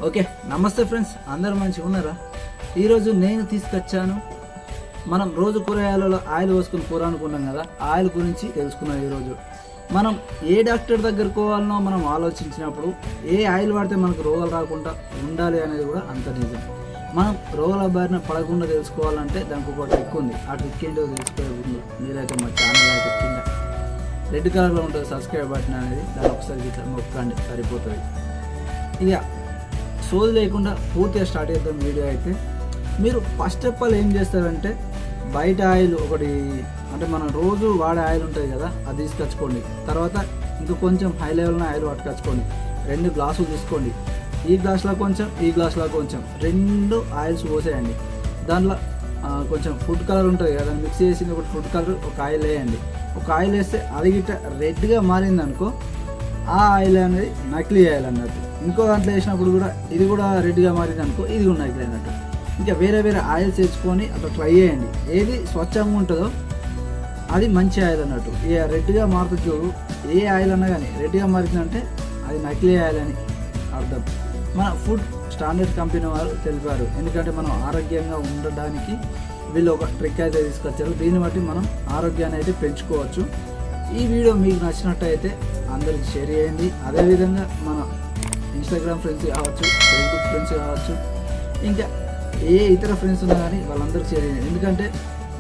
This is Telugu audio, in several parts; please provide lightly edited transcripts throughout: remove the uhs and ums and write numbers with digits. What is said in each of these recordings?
ఓకే, నమస్తే ఫ్రెండ్స్, అందరూ మంచిగా ఉన్నారా? ఈరోజు నేను తీసుకొచ్చాను. మనం రోజు కూరగాయలలో ఆయిల్ పోసుకుని కూర అనుకున్నాం కదా, ఆయిల్ గురించి తెలుసుకున్నాం. ఈరోజు మనం ఏ డాక్టర్ దగ్గరకు పోవాలనో మనం ఆలోచించినప్పుడు ఏ ఆయిల్ వాడితే మనకు రోగాలు రాకుండా ఉండాలి అనేది కూడా అంత నిజం. మనం రోగాల బారిన పడకుండా తెలుసుకోవాలంటే దానికి ఒక ట్రిక్ ఉంది. ఆ ట్రిక్ ఏంటో తెలుసుకోవే ముందు మీరైతే మా ఛానల్ అయితే కింద రెడ్ కలర్లో ఉంటుంది సబ్స్క్రైబ్ బటన్ అనేది, దాన్ని ఒకసారి ఇట్లా నొక్కండి సరిపోతుంది. ఇక సోది లేకుండా పూర్తిగా స్టార్ట్ చేద్దాం వీడియో అయితే. మీరు ఫస్ట్ ఆఫ్ ఆల్ ఏం చేస్తారంటే, బయట ఆయిల్ ఒకటి అంటే మనం రోజు వాడే ఆయిల్ ఉంటుంది కదా, అది తీసుకొచ్చుకోండి. తర్వాత ఇంకా కొంచెం హై లెవెల్న ఆయిల్ పట్టుకొచ్చుకోండి. 2 గ్లాసులు తీసుకోండి. ఈ గ్లాస్లో కొంచెం, ఈ గ్లాస్లో కొంచెం, 2 ఆయిల్స్ పోసేయండి. దాంట్లో కొంచెం ఫుడ్ కలర్ ఉంటుంది కదా, దాన్ని మిక్స్ చేసింది ఒకటి ఫుడ్ కలర్, ఒక ఆయిల్ వేయండి. ఒక ఆయిల్ వేస్తే అది గిట్ట రెడ్గా మారింది అనుకో, ఆ ఆయిల్ అనేది నకిలీ ఆయిల్ అన్నట్టు. ఇంకో దాంట్లో వేసినప్పుడు కూడా ఇది కూడా రెడ్గా మారింది అనుకో, ఇది కూడా నకిలీ అన్నట్టు. ఇంకా వేరే వేరే ఆయిల్స్ తెచ్చుకొని అట్లా ట్రై చేయండి. ఏది స్వచ్ఛంగా ఉంటుందో అది మంచి ఆయిల్ అన్నట్టు. ఇక రెడ్గా మారుతుంది చూడు, ఏ ఆయిల్ అన్నా కానీ రెడ్గా మారిందంటే అది నకిలీ ఆయిల్ అని అర్థం. మన ఫుడ్ స్టాండర్డ్ కంపెనీ వారు తెలిపారు. ఎందుకంటే మనం ఆరోగ్యంగా ఉండడానికి వీళ్ళు ఒక ట్రిక్ అయితే తీసుకొచ్చారు. దీన్ని బట్టి మనం ఆరోగ్యాన్ని అయితే పెంచుకోవచ్చు. ఈ వీడియో మీకు నచ్చినట్టయితే అందరికి షేర్ చేయండి. అదేవిధంగా మన ఇన్స్టాగ్రామ్ ఫ్రెండ్స్ కావచ్చు, ఫేస్బుక్ ఫ్రెండ్స్ కావచ్చు, ఇంకా ఏ ఇతర ఫ్రెండ్స్ ఉన్నా కానీ వాళ్ళందరికీ షేర్ చేయండి. ఎందుకంటే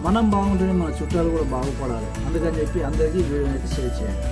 మనం బాగుంటేనే మన చుట్టాలు కూడా బాగుపడాలి. అందుకని చెప్పి అందరికీ వీడియోని అయితే షేర్ చేయండి.